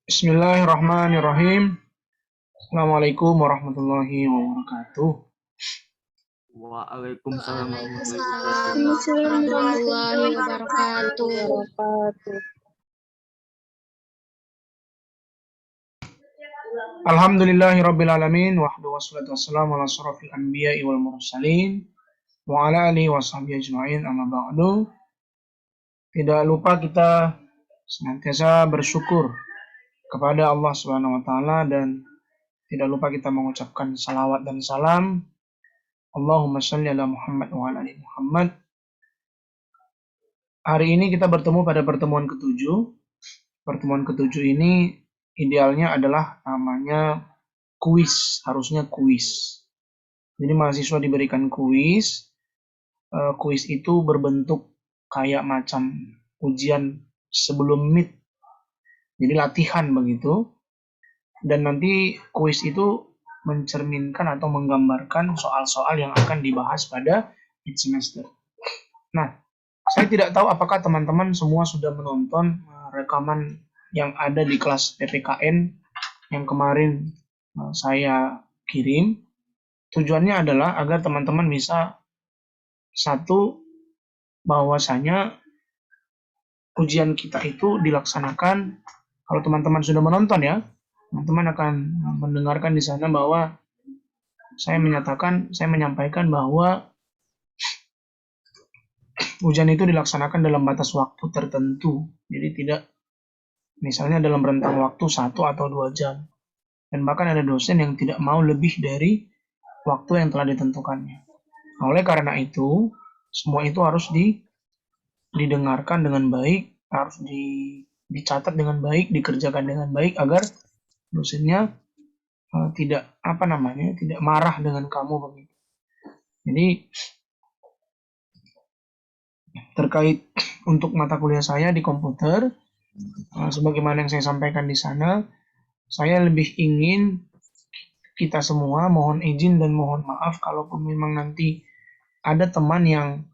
Bismillahirrahmanirrahim. Assalamualaikum warahmatullahi wabarakatuh. Waalaikumsalam warahmatullahi wabarakatuh. Waalaikumsalam warahmatullahi wabarakatuh. Alhamdulillahi alamin wahdu wassalatu wassalamu ala asyrafil anbiya'i wal mursalin wa ala alihi wa sahbihi ajma'in amma ba'du. Tidak lupa kita senantiasa bersyukur kepada Allah Subhanahu wa taala dan tidak lupa kita mengucapkan salawat dan salam. Allahumma shalli ala Muhammad wa ala ali Muhammad. Hari ini kita bertemu pada pertemuan ketujuh. Pertemuan ketujuh ini idealnya adalah namanya kuis, harusnya kuis. Jadi mahasiswa diberikan kuis. Kuis itu berbentuk kayak macam ujian sebelum MIT. Jadi latihan begitu. Dan nanti kuis itu mencerminkan atau menggambarkan soal-soal yang akan dibahas pada mid semester. Nah, saya tidak tahu apakah teman-teman semua sudah menonton rekaman yang ada di kelas PPKN yang kemarin saya kirim. Tujuannya adalah agar teman-teman bisa satu, bahwasanya ujian kita itu dilaksanakan, kalau teman-teman sudah menonton ya, teman-teman akan mendengarkan di sana bahwa saya menyampaikan bahwa ujian itu dilaksanakan dalam batas waktu tertentu. Jadi tidak misalnya dalam rentang waktu 1 atau 2 jam. Dan bahkan ada dosen yang tidak mau lebih dari waktu yang telah ditentukannya. Oleh karena itu, semua itu harus didengarkan dengan baik, harus dicatat dengan baik, dikerjakan dengan baik agar dosennya tidak marah dengan kamu begitu. Jadi terkait untuk mata kuliah saya di komputer, sebagaimana yang saya sampaikan di sana, saya lebih ingin kita semua mohon izin dan mohon maaf kalaupun memang nanti ada teman yang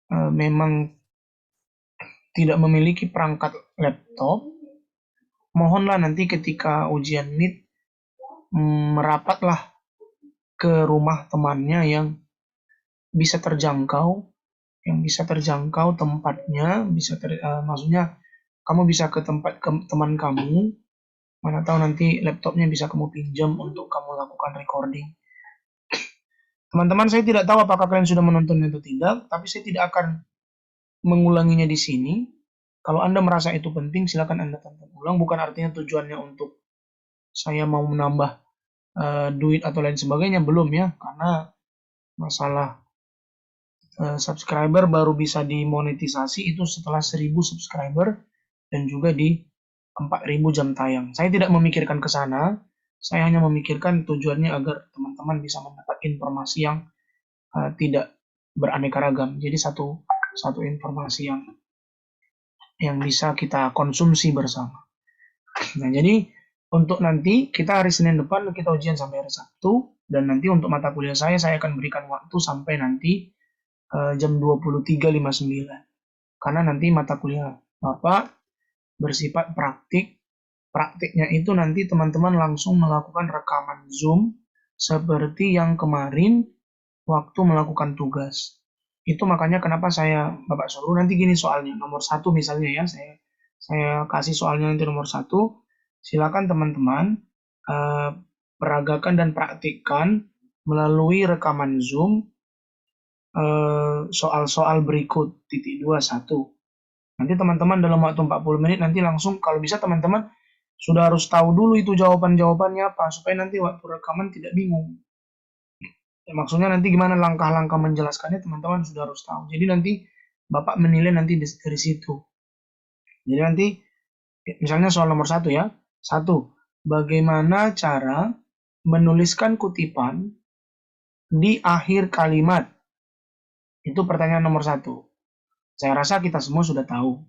memang tidak memiliki perangkat laptop, mohonlah nanti ketika ujian MIT merapatlah ke rumah temannya yang bisa terjangkau tempatnya, maksudnya kamu bisa ke tempat teman kamu, mana tahu nanti laptopnya bisa kamu pinjam untuk kamu lakukan recording. Teman-teman, saya tidak tahu apakah kalian sudah menontonnya atau tidak, tapi saya tidak akan mengulanginya di sini. Kalau Anda merasa itu penting, silakan Anda tonton ulang. Bukan artinya tujuannya untuk saya mau menambah duit atau lain sebagainya, belum ya, karena masalah subscriber baru bisa dimonetisasi itu setelah 1000 subscriber dan juga di 4000 jam tayang. Saya tidak memikirkan ke sana, saya hanya memikirkan tujuannya agar teman-teman bisa mendapat informasi yang tidak beraneka ragam. Jadi satu informasi yang bisa kita konsumsi bersama. Nah, jadi untuk nanti kita hari Senin depan kita ujian sampai hari Sabtu, dan nanti untuk mata kuliah saya akan berikan waktu sampai nanti jam 23.59. Karena nanti mata kuliah Bapak bersifat praktik. Praktiknya itu nanti teman-teman langsung melakukan rekaman Zoom seperti yang kemarin waktu melakukan tugas. Itu makanya kenapa Bapak suruh nanti gini soalnya. Nomor 1 misalnya ya, saya kasih soalnya nanti nomor 1. Silakan teman-teman peragakan dan praktikkan melalui rekaman Zoom soal-soal berikut titik 21. Nanti teman-teman dalam waktu 40 menit nanti langsung, kalau bisa teman-teman sudah harus tahu dulu itu jawabannya apa, supaya nanti waktu rekaman tidak bingung. Ya, maksudnya nanti gimana langkah-langkah menjelaskannya teman-teman sudah harus tahu. Jadi nanti Bapak menilai nanti dari situ. Jadi nanti misalnya soal nomor 1 ya. 1. Bagaimana cara menuliskan kutipan di akhir kalimat? Itu pertanyaan nomor 1. Saya rasa kita semua sudah tahu.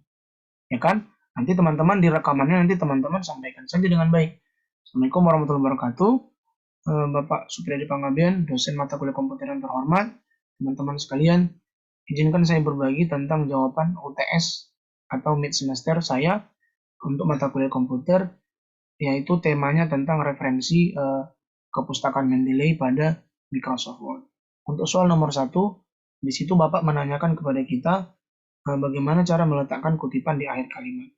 Ya kan? Nanti teman-teman di rekamannya nanti teman-teman sampaikan saja dengan baik. Assalamualaikum warahmatullahi wabarakatuh. Bapak Supriyadi Panggabean, dosen mata kuliah komputer yang terhormat. Teman-teman sekalian, izinkan saya berbagi tentang jawaban UTS atau mid semester saya untuk mata kuliah komputer yaitu temanya tentang referensi kepustakaan Mendeley pada Microsoft Word. Untuk soal nomor 1, di situ Bapak menanyakan kepada kita bagaimana cara meletakkan kutipan di akhir kalimat.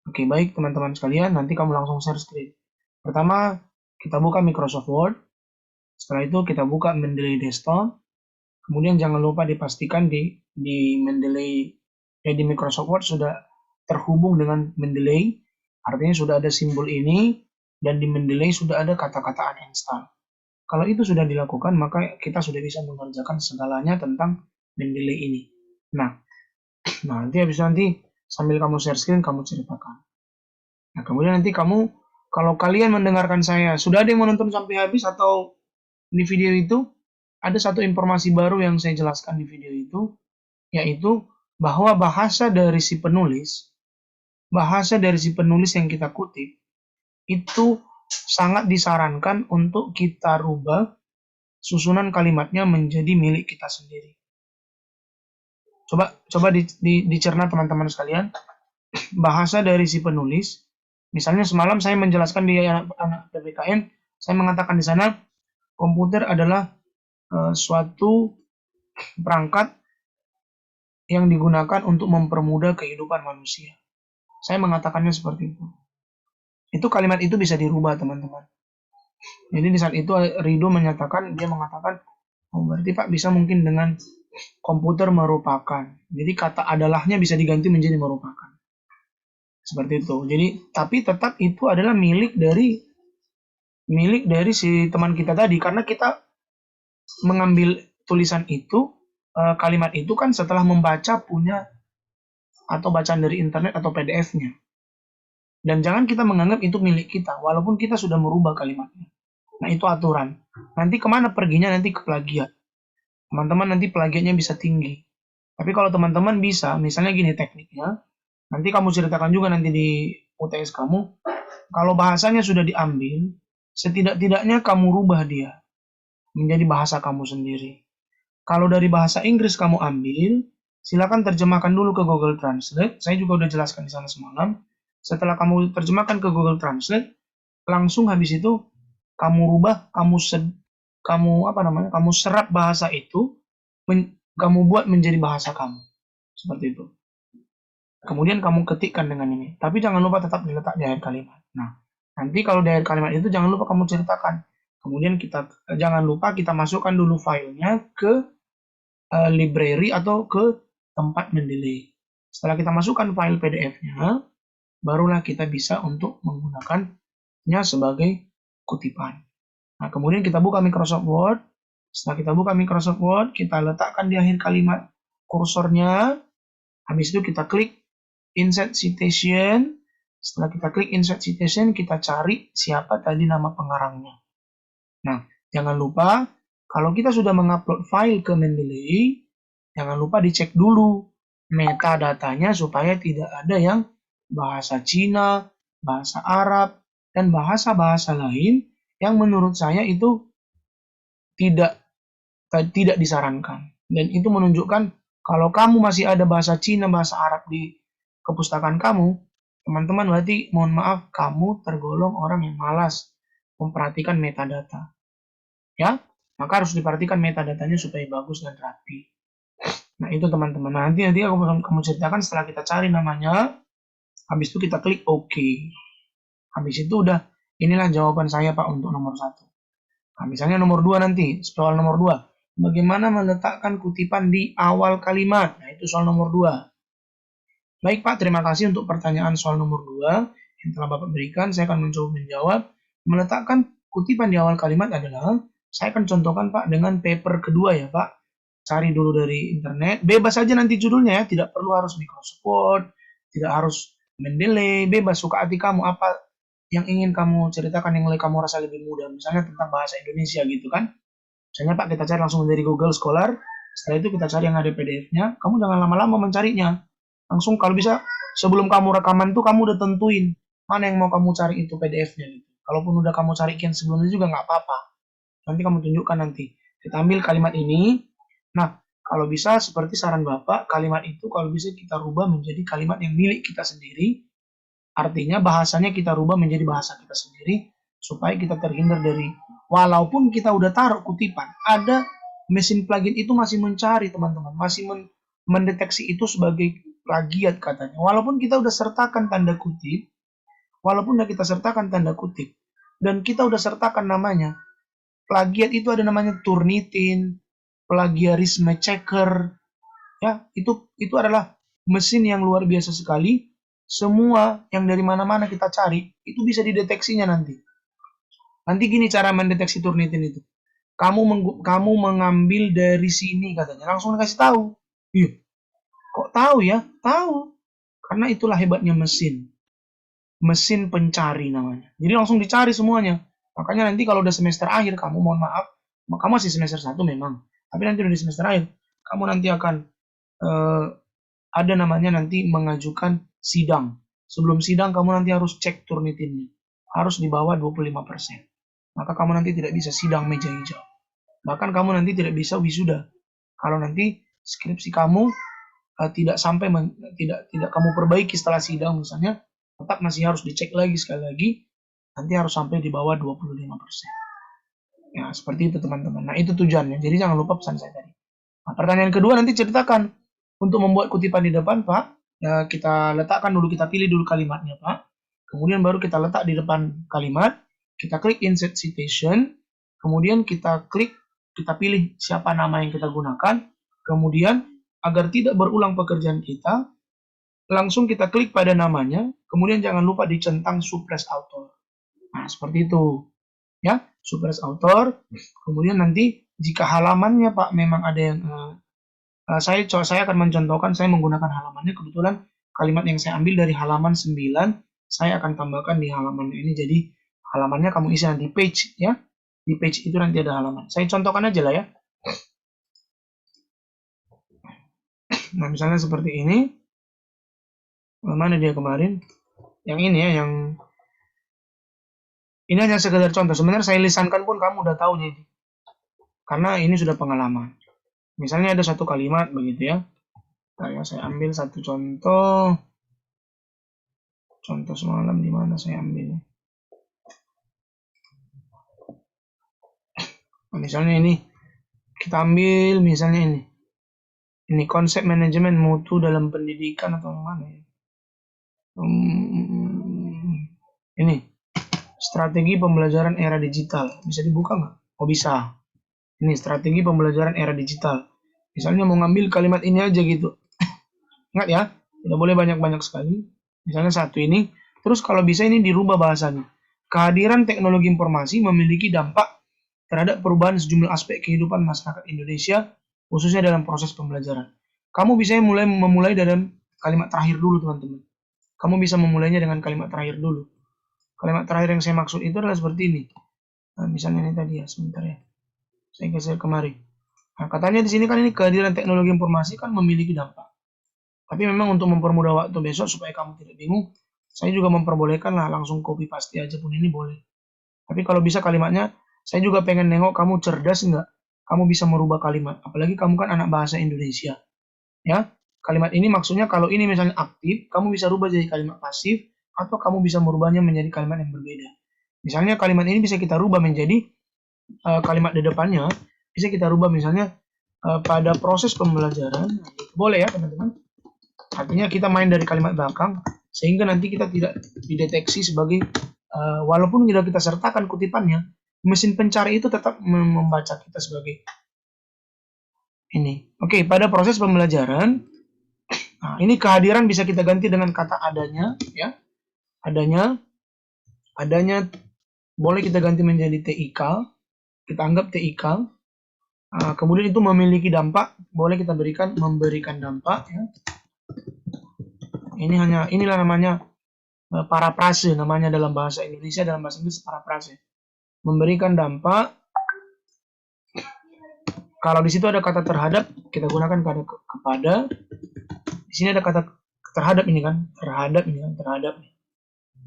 Oke, baik teman-teman sekalian, nanti kamu langsung share screen. Pertama, kita buka Microsoft Word. Setelah itu kita buka Mendeley Desktop. Kemudian jangan lupa dipastikan di Mendeley di Microsoft Word sudah terhubung dengan Mendeley. Artinya sudah ada simbol ini dan di Mendeley sudah ada kata-kata uninstall. Kalau itu sudah dilakukan, maka kita sudah bisa mengerjakan segalanya tentang Mendeley ini. Nah, nanti sambil kamu share screen, kamu ceritakan. Nah, kemudian nanti kamu, kalau kalian mendengarkan saya, sudah ada yang menonton sampai habis atau di video itu, ada satu informasi baru yang saya jelaskan di video itu, yaitu bahwa bahasa dari si penulis yang kita kutip, itu sangat disarankan untuk kita rubah susunan kalimatnya menjadi milik kita sendiri. Coba dicerna teman-teman sekalian. Bahasa dari si penulis, misalnya semalam saya menjelaskan di anak PPKN, saya mengatakan di sana komputer adalah suatu perangkat yang digunakan untuk mempermudah kehidupan manusia. Saya mengatakannya seperti itu. Itu kalimat itu bisa dirubah, teman-teman. Jadi di saat itu Rido dia mengatakan, oh berarti Pak bisa mungkin dengan komputer merupakan. Jadi kata adalahnya bisa diganti menjadi merupakan. Seperti itu. Jadi tapi tetap itu adalah milik dari si teman kita tadi, karena kita mengambil tulisan itu, kalimat itu kan setelah membaca punya atau bacaan dari internet atau PDF-nya. Dan jangan kita menganggap itu milik kita, walaupun kita sudah merubah kalimatnya. Nah, itu aturan. Nanti kemana perginya? Nanti ke plagiat. Teman-teman nanti plagiatnya bisa tinggi. Tapi kalau teman-teman bisa, misalnya gini tekniknya, nanti kamu ceritakan juga nanti di UTS kamu, kalau bahasanya sudah diambil, setidak-tidaknya kamu rubah dia menjadi bahasa kamu sendiri. Kalau dari bahasa Inggris kamu ambil, silakan terjemahkan dulu ke Google Translate. Saya juga udah jelaskan di sana semalam. Setelah kamu terjemahkan ke Google Translate, langsung habis itu kamu rubah, kamu serap bahasa itu, kamu buat menjadi bahasa kamu. Seperti itu. Kemudian kamu ketikkan dengan ini. Tapi jangan lupa tetap diletak di akhir kalimat. Nah, nanti kalau di akhir kalimat itu jangan lupa kamu ceritakan. Kemudian jangan lupa kita masukkan dulu filenya ke library atau ke tempat Mendeley. Setelah kita masukkan file PDF-nya, barulah kita bisa untuk menggunakannya sebagai kutipan. Nah, kemudian kita buka Microsoft Word. Setelah kita buka Microsoft Word, kita letakkan di akhir kalimat kursornya. Habis itu kita klik Insert Citation. Setelah kita klik Insert Citation, kita cari siapa tadi nama pengarangnya. Nah, jangan lupa, kalau kita sudah mengupload file ke Mendeley, jangan lupa dicek dulu metadatanya supaya tidak ada yang bahasa Cina, bahasa Arab, dan bahasa-bahasa lain yang menurut saya itu tidak disarankan. Dan itu menunjukkan kalau kamu masih ada bahasa Cina, bahasa Arab di kepustakaan kamu, teman-teman berarti mohon maaf, kamu tergolong orang yang malas memperhatikan metadata. Ya, maka harus diperhatikan metadatanya supaya bagus dan rapi. Nah, itu teman-teman. Nanti kamu ceritakan setelah kita cari namanya, habis itu kita klik OK. Habis itu udah, inilah jawaban saya Pak untuk nomor 1. Nah, misalnya nomor 2 nanti, soal nomor 2. Bagaimana meletakkan kutipan di awal kalimat? Nah, itu soal nomor 2. Baik Pak, terima kasih untuk pertanyaan soal nomor 2 yang telah Bapak berikan. Saya akan mencoba menjawab. Meletakkan kutipan di awal kalimat adalah, saya akan contohkan Pak dengan paper kedua ya Pak. Cari dulu dari internet, bebas saja nanti judulnya ya, tidak perlu harus Microsoft Word, tidak harus Mendeley, bebas suka hati kamu, apa yang ingin kamu ceritakan yang kamu rasa lebih mudah, misalnya tentang bahasa Indonesia gitu kan. Misalnya Pak, kita cari langsung dari Google Scholar, setelah itu kita cari yang ada PDF-nya, kamu jangan lama-lama mencarinya. Langsung kalau bisa, sebelum kamu rekaman tuh kamu udah tentuin mana yang mau kamu cari itu PDF-nya gitu. Kalaupun udah kamu carikan sebelumnya juga nggak apa-apa. Nanti kamu tunjukkan nanti. Kita ambil kalimat ini. Nah, kalau bisa seperti saran Bapak, kalimat itu kalau bisa kita rubah menjadi kalimat yang milik kita sendiri. Artinya bahasanya kita rubah menjadi bahasa kita sendiri supaya kita terhindar dari, walaupun kita udah taruh kutipan, ada mesin plugin itu masih mencari teman-teman, masih mendeteksi itu sebagai plagiat katanya. Walaupun kita udah sertakan tanda kutip, dan kita udah sertakan namanya, plagiat itu ada namanya Turnitin, plagiarisme checker, ya itu adalah mesin yang luar biasa sekali. Semua yang dari mana-mana kita cari itu bisa dideteksinya nanti. Nanti gini cara mendeteksi Turnitin itu. Kamu mengambil dari sini katanya, langsung dikasih tahu. Iya, kok tahu ya? Tahu, karena itulah hebatnya mesin pencari namanya. Jadi langsung dicari semuanya. Makanya nanti kalau udah semester akhir, kamu mohon maaf, kamu masih semester 1 memang, tapi nanti udah di semester akhir, kamu nanti akan ada namanya nanti mengajukan sidang. Sebelum sidang kamu nanti harus cek Turnitinnya, harus di bawah 25%. Maka kamu nanti tidak bisa sidang meja hijau. Bahkan kamu nanti tidak bisa wisuda. Kalau nanti skripsi kamu tidak sampai tidak kamu perbaiki setelah sidang misalnya, tetap masih harus dicek lagi sekali lagi, nanti harus sampai di bawah 25%. Ya, seperti itu teman-teman. Nah, itu tujuannya. Jadi jangan lupa pesan saya tadi. Nah, pertanyaan kedua nanti ceritakan. Untuk membuat kutipan di depan, Pak, ya kita letakkan dulu, kita pilih dulu kalimatnya, Pak. Kemudian baru kita letak di depan kalimat, kita klik insert citation, kemudian kita pilih siapa nama yang kita gunakan, kemudian agar tidak berulang pekerjaan kita, langsung kita klik pada namanya, kemudian jangan lupa dicentang suppress author. Nah, seperti itu. Ya, suppress author. Kemudian nanti jika halamannya Pak memang ada yang saya akan mencontohkan, saya menggunakan halamannya, kebetulan kalimat yang saya ambil dari halaman 9, saya akan tambahkan di halaman ini, jadi halamannya kamu isi nanti page ya. Di page itu nanti ada halaman. Saya contohkan aja lah ya. Nah, misalnya seperti ini. Mana dia kemarin? Yang ini ya, yang ini hanya sekedar contoh. Sebenarnya saya lisankan pun kamu udah tahu jadi. Karena ini sudah pengalaman. Misalnya ada satu kalimat begitu ya. Saya ambil satu contoh. Contoh semalam di mana saya ambil? Nah, misalnya ini. Kita ambil misalnya ini. Ini konsep manajemen mutu dalam pendidikan atau mana ya? Ini strategi pembelajaran era digital. Bisa dibuka nggak? Oh bisa. Ini strategi pembelajaran era digital. Misalnya mau ngambil kalimat ini aja gitu. Ingat ya, tidak boleh banyak-banyak sekali. Misalnya satu ini. Terus kalau bisa ini dirubah bahasanya. Kehadiran teknologi informasi memiliki dampak terhadap perubahan sejumlah aspek kehidupan masyarakat Indonesia, khususnya dalam proses pembelajaran. Kamu bisa memulai dalam kalimat terakhir dulu, teman-teman. Kamu bisa memulainya dengan kalimat terakhir dulu. Kalimat terakhir yang saya maksud itu adalah seperti ini. Nah, misalnya ini tadi ya, sebentar ya. Saya geser kemari. Nah, katanya di sini kan ini kehadiran teknologi informasi kan memiliki dampak. Tapi memang untuk mempermudah waktu besok supaya kamu tidak bingung, saya juga memperbolehkan lah langsung copy paste aja pun ini boleh. Tapi kalau bisa kalimatnya, saya juga pengen nengok kamu cerdas nggak? Kamu bisa merubah kalimat. Apalagi kamu kan anak bahasa Indonesia. Ya, kalimat ini maksudnya kalau ini misalnya aktif, kamu bisa rubah jadi kalimat pasif, atau kamu bisa merubahnya menjadi kalimat yang berbeda. Misalnya kalimat ini bisa kita rubah menjadi kalimat di depannya, bisa kita rubah misalnya pada proses pembelajaran. Boleh ya teman-teman. Artinya kita main dari kalimat belakang, sehingga nanti kita tidak dideteksi sebagai, walaupun tidak kita sertakan kutipannya, mesin pencari itu tetap membaca kita sebagai ini. Oke, pada proses pembelajaran, nah, ini kehadiran bisa kita ganti dengan kata adanya, ya. Adanya boleh kita ganti menjadi TIK, kita anggap TIK. Kemudian itu memiliki dampak, boleh kita memberikan dampak, ya. Inilah namanya parafrase, namanya dalam bahasa Indonesia, dalam bahasa Inggris parafrase. Memberikan dampak. Kalau di situ ada kata terhadap, kita gunakan kata kepada. Di sini ada kata terhadap ini kan, terhadap.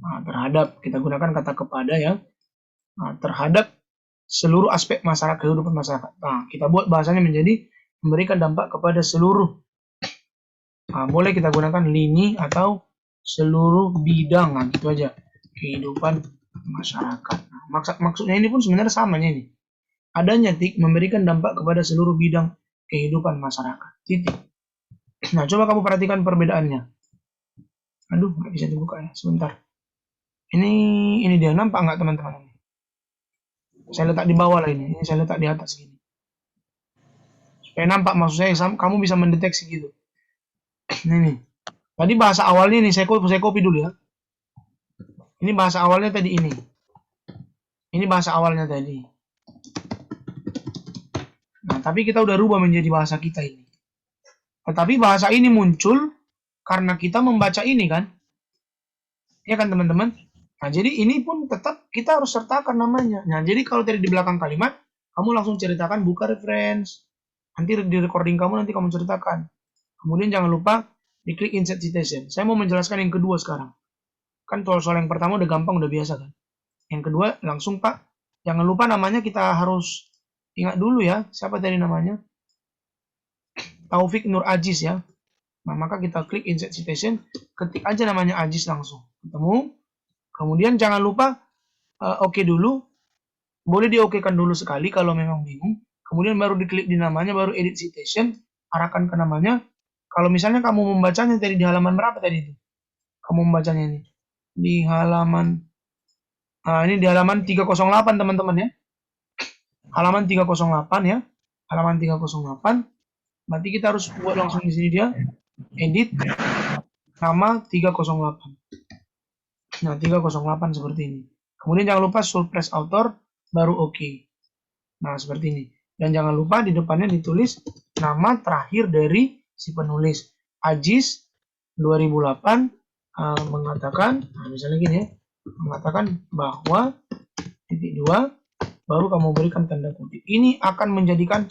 Nah, terhadap kita gunakan kata kepada ya. Nah, terhadap seluruh aspek kehidupan masyarakat. Nah, kita buat bahasanya menjadi memberikan dampak kepada seluruh. Nah, boleh kita gunakan lini atau seluruh bidang, nah gitu aja, kehidupan masyarakat. Nah, maksudnya ini pun sebenarnya samanya ini. Adanya tik memberikan dampak kepada seluruh bidang kehidupan masyarakat. Titik. Nah, coba kamu perhatikan perbedaannya. Aduh, nggak bisa dibuka ya, sebentar. Ini dia, nampak nggak teman-teman? Saya letak di bawah lah ini saya letak di atas gini. Supaya nampak, maksud saya kamu bisa mendeteksi gitu. Nah, ini. Tadi bahasa awalnya nih, saya copy dulu ya. Ini bahasa awalnya tadi ini. Ini bahasa awalnya tadi. Nah, tapi kita udah rubah menjadi bahasa kita ini. Tetapi bahasa ini muncul karena kita membaca ini kan. Ya kan teman-teman? Nah, jadi ini pun tetap kita harus sertakan namanya. Nah, jadi kalau tadi di belakang kalimat, kamu langsung ceritakan buka reference. Nanti di recording kamu nanti kamu ceritakan. Kemudian jangan lupa diklik insert citation. Saya mau menjelaskan yang kedua sekarang. Kan soal yang pertama udah gampang, udah biasa kan. Yang kedua langsung Pak, jangan lupa namanya kita harus ingat dulu ya. Siapa tadi namanya? Taufik Nur Aziz ya. Nah, maka kita klik insert citation, ketik aja namanya Aziz langsung. Ketemu. Kemudian jangan lupa oke dulu. Boleh di-oke-kan dulu sekali kalau memang bingung. Kemudian baru diklik di namanya, baru edit citation, arahkan ke namanya. Kalau misalnya kamu membacanya tadi di halaman berapa tadi itu? Kamu membacanya ini. Di halaman ini di halaman 308 teman-teman ya. Halaman 308 ya. Halaman 308. Berarti kita harus buat langsung di sini dia. Edit nama 308. Nah, 308 seperti ini. Kemudian jangan lupa suppress author, baru oke. Nah, seperti ini. Dan jangan lupa di depannya ditulis nama terakhir dari si penulis. Aziz 2008 mengatakan, nah misalnya gini ya, mengatakan bahwa titik 2, baru kamu berikan tanda kutip. Ini akan menjadikan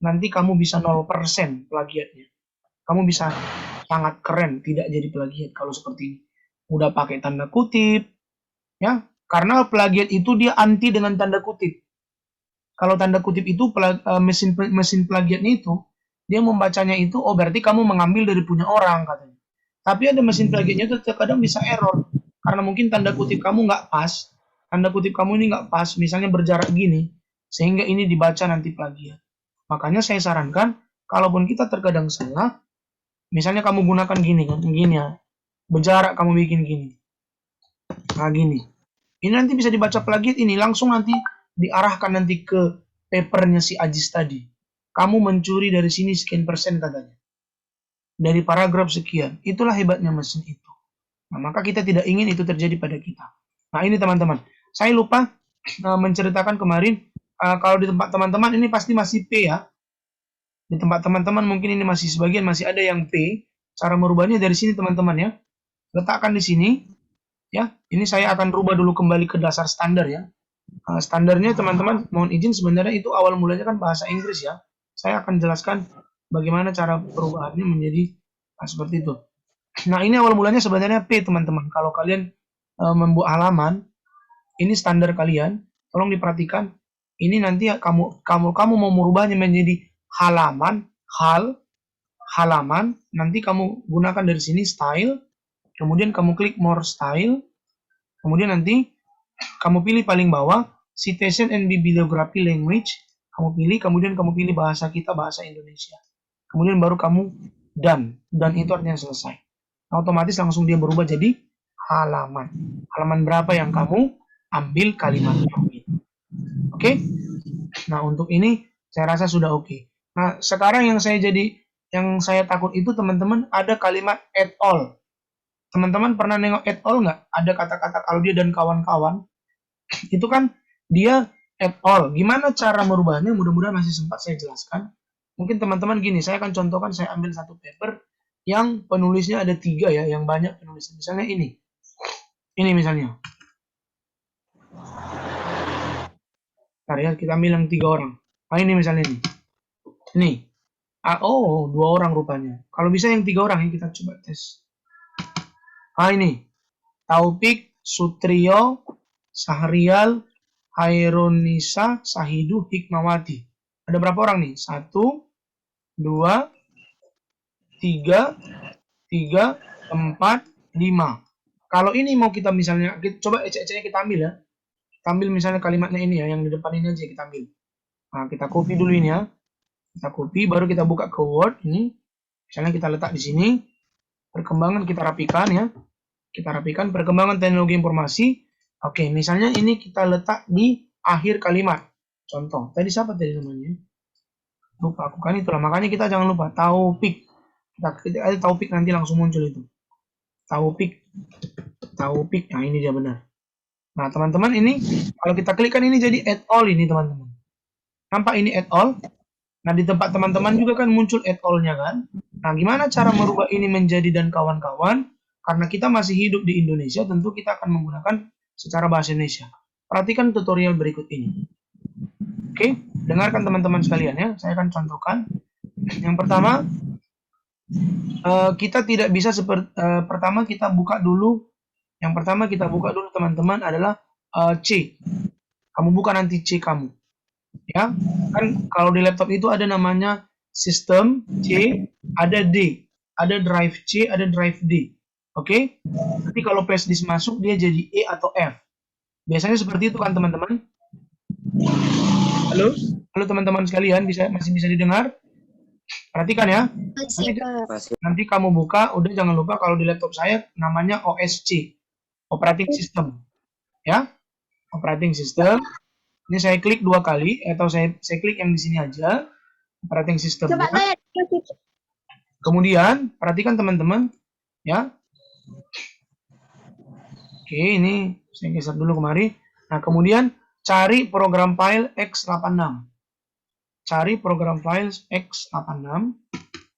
nanti kamu bisa 0% plagiatnya. Kamu bisa sangat keren tidak jadi plagiat kalau seperti ini. Udah pakai tanda kutip, ya, karena plagiat itu dia anti dengan tanda kutip. Kalau tanda kutip itu mesin plagiatnya itu dia membacanya itu, oh berarti kamu mengambil dari punya orang katanya. Tapi ada mesin plagiatnya itu terkadang bisa error karena mungkin tanda kutip kamu nggak pas, tanda kutip kamu ini nggak pas, misalnya berjarak gini, sehingga ini dibaca nanti plagiat. Makanya saya sarankan, kalaupun kita terkadang salah, misalnya kamu gunakan gini kan, gini ya, berjarak kamu bikin gini. Nah gini. Ini nanti bisa dibaca plagiat ini. Langsung nanti diarahkan nanti ke papernya si Aziz tadi. Kamu mencuri dari sini sekian persen katanya. Dari paragraf sekian. Itulah hebatnya mesin itu. Nah, maka kita tidak ingin itu terjadi pada kita. Nah ini teman-teman. Saya lupa menceritakan kemarin. Kalau di tempat teman-teman ini pasti masih P ya. Di tempat teman-teman mungkin ini masih sebagian masih ada yang P. Cara merubahnya dari sini teman-teman ya. Letakkan di sini. Ya, ini saya akan rubah dulu kembali ke dasar standar ya. Standarnya teman-teman mohon izin sebenarnya itu awal mulanya kan bahasa Inggris ya. Saya akan jelaskan bagaimana cara perubahannya menjadi seperti itu. Nah ini awal mulanya sebenarnya P teman-teman. Kalau kalian membuat halaman, ini standar kalian. Tolong diperhatikan. Ini nanti kamu mau merubahnya menjadi halaman, halaman. Nanti kamu gunakan dari sini style. Kemudian kamu klik more style. Kemudian nanti kamu pilih paling bawah citation and bibliography language. Kamu pilih, kemudian kamu pilih bahasa kita, bahasa Indonesia. Kemudian baru kamu done. Done itu artinya selesai. Nah, otomatis langsung dia berubah jadi halaman. Halaman berapa yang kamu ambil kalimatnya. Oke? Nah, untuk ini saya rasa sudah oke. Nah, sekarang yang saya takut itu teman-teman ada kalimat at all. Teman-teman pernah nengok at all nggak? Ada kata-kata kalau dia dan kawan-kawan. Itu kan dia at all. Gimana cara merubahnya? Mudah-mudahan masih sempat saya jelaskan. Mungkin teman-teman gini, saya akan contohkan, saya ambil satu paper yang penulisnya ada 3 ya, yang banyak penulisnya. Misalnya ini. Ini misalnya. Bentar ya, kita ambil yang 3 orang. Nah ini misalnya ini. Ini. Oh, 2 orang rupanya. Kalau bisa yang 3 orang ya, kita coba tes. Nah ini, Taufik, Sutrio, Sahrial, Hairunisa, Sahidu, Hikmawati. Ada berapa orang nih? 1, 2, 3, 4, 5. Kalau ini mau kita misalnya, coba ecek-eceknya kita ambil ya. Kita ambil misalnya kalimatnya ini ya, yang di depan ini aja kita ambil. Nah, kita copy dulu ini ya. Kita copy, baru kita buka ke Word ini. Misalnya kita letak di sini. Perkembangan kita rapikan ya. Kita rapikan perkembangan teknologi informasi. Oke, misalnya ini kita letak di akhir kalimat. Contoh, tadi siapa tadi namanya? Lupa aku kan itulah. Makanya kita jangan lupa Taufik. Kita ada Taufik nanti langsung muncul itu. Taufik. Nah, ini dia benar. Nah, teman-teman ini kalau kita klik kan ini jadi add all ini, teman-teman. Nampak ini add all? Nah, di tempat teman-teman juga kan muncul add all-nya kan? Nah, gimana cara merubah ini menjadi dan kawan-kawan? Karena kita masih hidup di Indonesia, tentu kita akan menggunakan secara bahasa Indonesia. Perhatikan tutorial berikut ini. Oke, dengarkan teman-teman sekalian ya. Saya akan contohkan. Yang pertama, kita tidak bisa seperti pertama kita buka dulu. Yang pertama kita buka dulu teman-teman adalah C. Kamu buka nanti C kamu. Ya, kan kalau di laptop itu ada namanya sistem C, ada D, ada drive C, ada drive D. Oke? Nanti kalau flash disk masuk dia jadi E atau F. Biasanya seperti itu kan teman-teman? Halo? Halo teman-teman sekalian, masih bisa didengar? Perhatikan ya. Nanti kamu buka, udah jangan lupa kalau di laptop saya namanya OSC, operating system. Ya. Operating system. Ini saya klik 2 kali atau saya klik yang di sini aja. Operating system. Ya. Kemudian perhatikan teman-teman ya. Oke, ini saya geser dulu kemari. Nah, kemudian cari program file x86. Cari program file x86.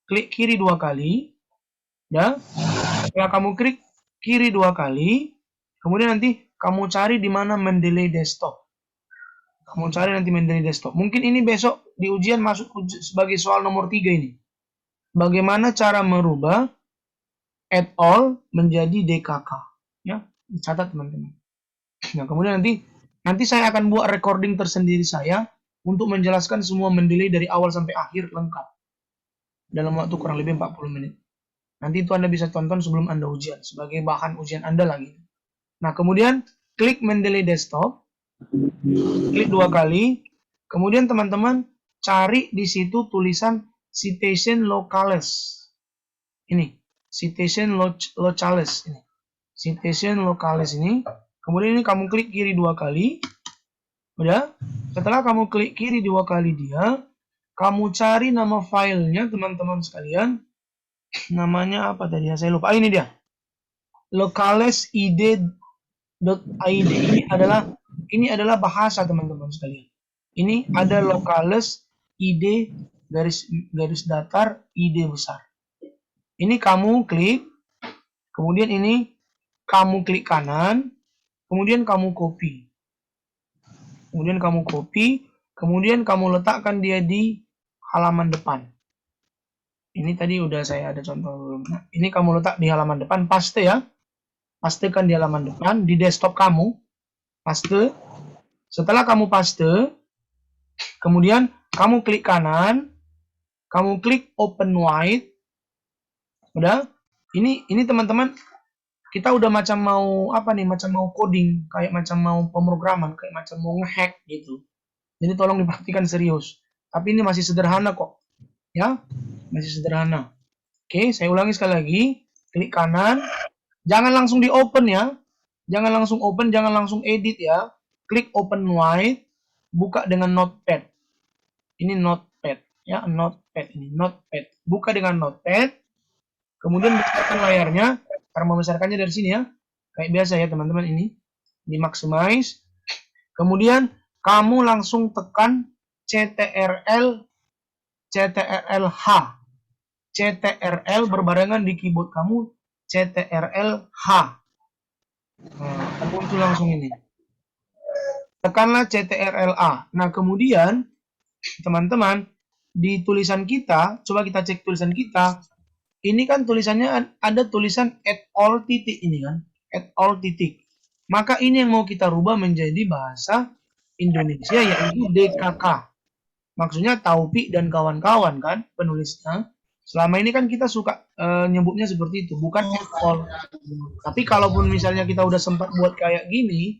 Klik kiri 2 kali. Ya. Setelah kamu klik kiri 2 kali, kemudian nanti kamu cari di mana Mendeley desktop. Kamu cari nanti Mendeley desktop. Mungkin ini besok di ujian masuk sebagai soal nomor 3 ini. Bagaimana cara merubah add all menjadi DKK. Ya, dicatat teman-teman. Nah, kemudian nanti saya akan buat recording tersendiri saya untuk menjelaskan semua Mendeley dari awal sampai akhir lengkap. Dalam waktu kurang lebih 40 menit. Nanti itu Anda bisa tonton sebelum Anda ujian sebagai bahan ujian Anda lagi. Nah, kemudian klik Mendeley desktop. Klik 2 kali. Kemudian teman-teman cari di situ tulisan citation locales. Ini, citation locales ini. Citation locales ini. Kemudian ini kamu klik kiri 2 kali. Udah? Setelah kamu klik kiri 2 kali dia, kamu cari nama filenya teman-teman sekalian. Namanya apa tadi ya? Saya lupa. Ini dia. localesid.id. Ini adalah bahasa teman-teman sekalian. Ini ada locales id garis datar id besar. Ini kamu klik, kemudian ini kamu klik kanan, kemudian kamu copy. Kemudian kamu letakkan dia di halaman depan. Ini tadi udah saya ada contoh. Nah, ini kamu letak di halaman depan, paste ya. Pastekan di halaman depan, di desktop kamu. Paste. Setelah kamu paste, kemudian kamu klik kanan, kamu klik open wide. Udah? Ini teman-teman, kita udah macam mau apa nih? Macam mau coding, kayak macam mau pemrograman, kayak macam mau ngehack gitu. Jadi tolong diperhatikan serius. Tapi ini masih sederhana kok. Ya? Masih sederhana. Oke, saya ulangi sekali lagi. Klik kanan. Jangan langsung di open ya. Jangan langsung open, jangan langsung edit ya. Klik open wide, buka dengan notepad. Ini notepad ya, notepad ini, notepad. Buka dengan notepad. Kemudian besarkan layarnya. Cara membesarkannya dari sini ya. Kayak biasa ya teman-teman ini. Di maximize. Kemudian kamu langsung tekan CTRL H. CTRL berbarengan di keyboard kamu. CTRL H. Nah, muncul langsung ini. Tekanlah CTRL A. Nah, kemudian teman-teman di tulisan kita, coba kita cek tulisan kita. Ini kan tulisannya ada tulisan add all titik ini kan, add all titik. Maka ini yang mau kita rubah menjadi bahasa Indonesia yaitu DKK. Maksudnya Taufik dan kawan-kawan kan penulisnya. Selama ini kan kita suka nyebutnya seperti itu, bukan at all. Tapi kalaupun misalnya kita udah sempat buat kayak gini,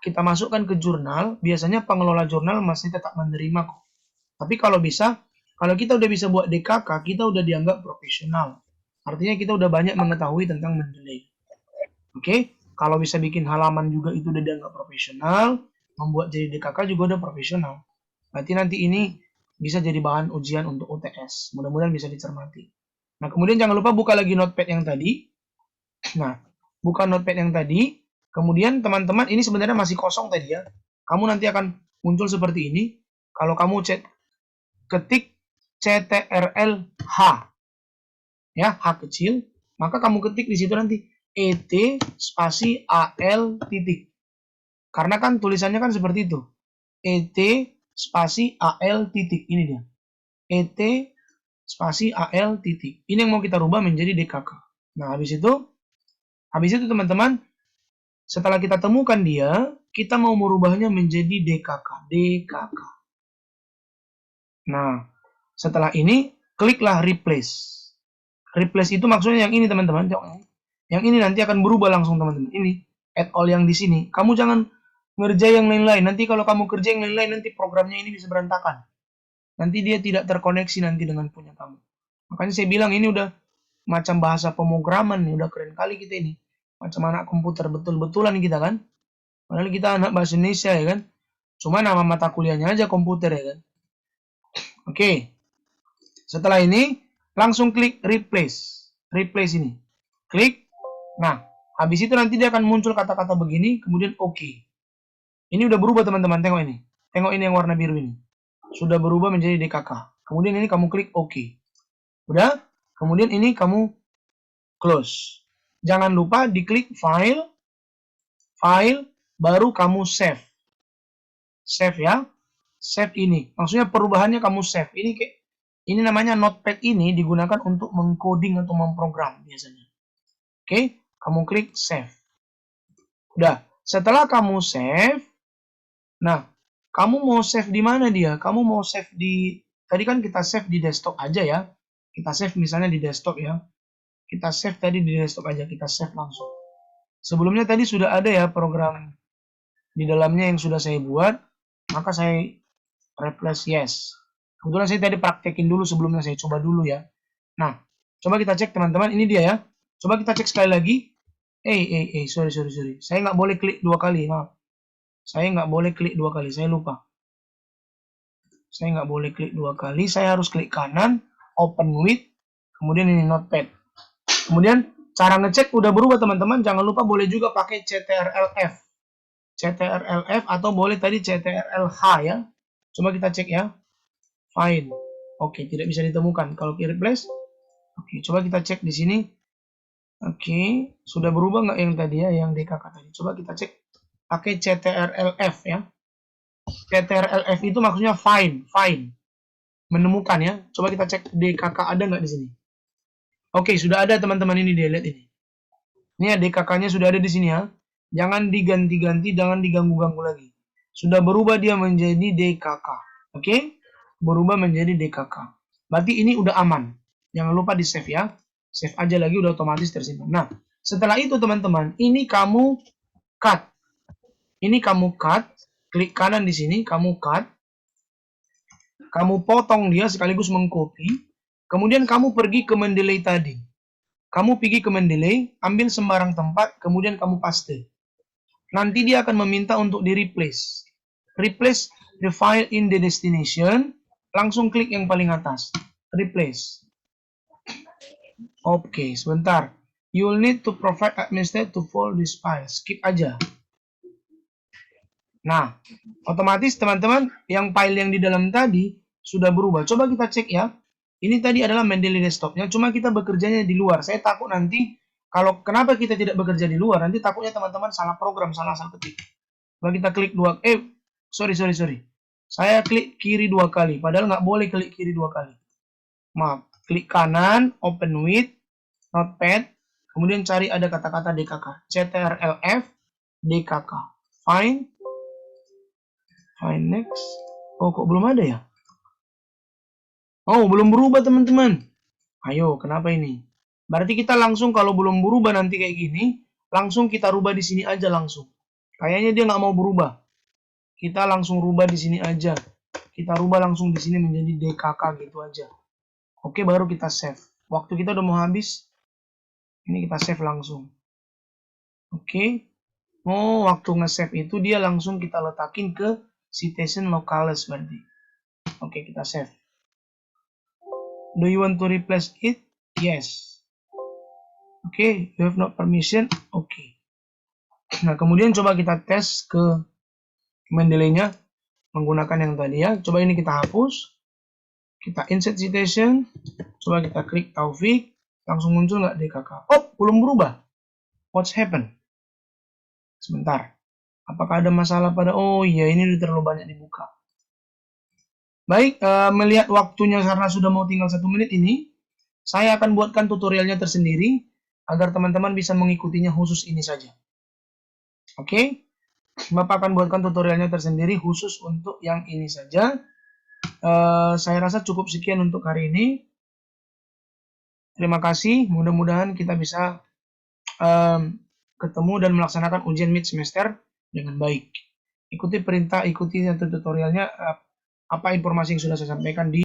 kita masukkan ke jurnal, biasanya pengelola jurnal masih tetap menerima kok. Tapi kalau bisa, kalau kita udah bisa buat DKK, kita udah dianggap profesional. Artinya kita udah banyak mengetahui tentang Mendeley. Oke, kalau bisa bikin halaman juga itu udah dianggap profesional, membuat jadi DKK juga udah profesional. Berarti nanti ini bisa jadi bahan ujian untuk UTS. Mudah-mudahan bisa dicermati. Nah, kemudian jangan lupa buka lagi notepad yang tadi. Nah, buka notepad yang tadi. Kemudian teman-teman, ini sebenarnya masih kosong tadi ya. Kamu nanti akan muncul seperti ini. Kalau kamu ketik CTRL-H, ya, H kecil, maka kamu ketik di situ nanti ET spasi AL titik. Karena kan tulisannya kan seperti itu. ET spasi AL titik. Ini dia. ET spasi AL titik. Ini yang mau kita rubah menjadi DKK. Nah, habis itu teman-teman, setelah kita temukan dia, kita mau merubahnya menjadi DKK. DKK. Nah, setelah ini, kliklah replace. Replace itu maksudnya yang ini teman-teman. Yang ini nanti akan berubah langsung teman-teman. Ini, add all yang di sini. Kamu jangan ngerjain yang lain-lain. Nanti kalau kamu kerja yang lain-lain, nanti programnya ini bisa berantakan. Nanti dia tidak terkoneksi nanti dengan punya kamu. Makanya saya bilang ini udah macam bahasa pemrograman nih, udah keren kali kita ini. Macam anak komputer, betul-betulan kita kan. Padahal kita anak bahasa Indonesia ya kan. Cuma nama mata kuliahnya aja komputer ya kan. Oke. Setelah ini, langsung klik replace. Replace ini. Klik. Nah, habis itu nanti dia akan muncul kata-kata begini, kemudian oke. Ini udah berubah teman-teman, tengok ini. Tengok ini yang warna biru ini. Sudah berubah menjadi DKK. kemudian ini kamu klik OK. Udah, kemudian ini kamu close. Jangan lupa diklik file, baru kamu save. Save ya, save ini. Maksudnya perubahannya kamu save. Ini namanya notepad ini digunakan untuk mengcoding atau memprogram biasanya. Oke, kamu klik save. Udah, setelah kamu save, nah, kamu mau save di mana dia? Kamu mau save di, tadi kan kita save di desktop aja ya. Kita save misalnya di desktop ya. Kita save tadi di desktop aja, kita save langsung. Sebelumnya tadi sudah ada ya program di dalamnya yang sudah saya buat, maka saya replace yes. Kebetulan saya tadi praktekin dulu sebelumnya, saya coba dulu ya. Nah, coba kita cek teman-teman, ini dia ya. Coba kita cek sekali lagi. Sorry. Saya nggak boleh klik 2 kali, maaf. Saya nggak boleh klik 2 kali, saya lupa. Saya nggak boleh klik 2 kali, saya harus klik kanan, open with, kemudian ini notepad. Kemudian cara ngecek udah berubah teman-teman, jangan lupa boleh juga pakai CTRL-F. CTRL-F atau boleh tadi CTRL-H ya. Coba kita cek ya. Fine. Oke, tidak bisa ditemukan. Kalau replace, oke, coba kita cek di sini. Oke, sudah berubah nggak yang tadi ya, yang DKK tadi? Coba kita cek pakai CTRL-F ya. CTRL-F itu maksudnya find, menemukan ya. Coba kita cek DKK ada nggak di sini? Oke, sudah ada teman-teman, ini dia, lihat ini. Ini ya DKK-nya sudah ada di sini ya. Jangan diganti-ganti, jangan diganggu-ganggu lagi. Sudah berubah dia menjadi DKK. Oke? Berubah menjadi DKK. Berarti ini udah aman. Jangan lupa di save ya. Save aja lagi, udah otomatis tersimpan. Nah, setelah itu teman-teman, ini kamu cut. Ini kamu cut. Klik kanan di sini, kamu cut. Kamu potong dia sekaligus mengcopy. Kemudian kamu pergi ke Mendeley tadi. Kamu pergi ke Mendeley, ambil sembarang tempat, kemudian kamu paste. Nanti dia akan meminta untuk di-replace. Replace the file in the destination. Langsung klik yang paling atas. Replace. Oke, sebentar. You will need to provide administrator to follow this file. Skip aja. Nah, otomatis teman-teman, yang file yang di dalam tadi sudah berubah. Coba kita cek ya. Ini tadi adalah Mendeley desktopnya, cuma kita bekerjanya di luar. Saya takut nanti, kalau kenapa kita tidak bekerja di luar, nanti takutnya teman-teman salah program, salah ketik. Coba kita klik sorry. Saya klik kiri 2 kali, padahal nggak boleh klik kiri 2 kali. Maaf, klik kanan, open with, notepad, kemudian cari ada kata-kata DKK. CTRL-F, DKK. Find next. Oh, kok belum ada ya? Oh, belum berubah teman-teman. Ayo, kenapa ini? Berarti kita langsung kalau belum berubah nanti kayak gini, langsung kita rubah di sini aja langsung. Kayaknya dia nggak mau berubah. Kita langsung rubah di sini aja. Kita rubah langsung di sini menjadi DKK gitu aja. Oke, baru kita save. Waktu kita udah mau habis. Ini kita save langsung. Oke. Oh, waktu nge-save itu dia langsung kita letakin ke citation locales berarti. Oke, kita save. Do you want to replace it? Yes. Oke, you have not permission. Oke. Nah, kemudian coba kita tes ke Mendeley-nya menggunakan yang tadi ya. Coba ini kita hapus. Kita insert citation. Coba kita klik Taufik. Langsung muncul nggak DKK? Oh, belum berubah. What's happened? Sebentar. Apakah ada masalah pada... Oh iya, ini udah terlalu banyak dibuka. Baik, melihat waktunya karena sudah mau tinggal 1 menit ini, saya akan buatkan tutorialnya tersendiri agar teman-teman bisa mengikutinya khusus ini saja. Oke, Bapak akan buatkan tutorialnya tersendiri khusus untuk yang ini saja. Saya rasa cukup sekian untuk hari ini. Terima kasih, mudah-mudahan kita bisa ketemu dan melaksanakan ujian mid semester dengan baik. Ikuti perintah, ikuti tutorialnya, apa informasi yang sudah saya sampaikan di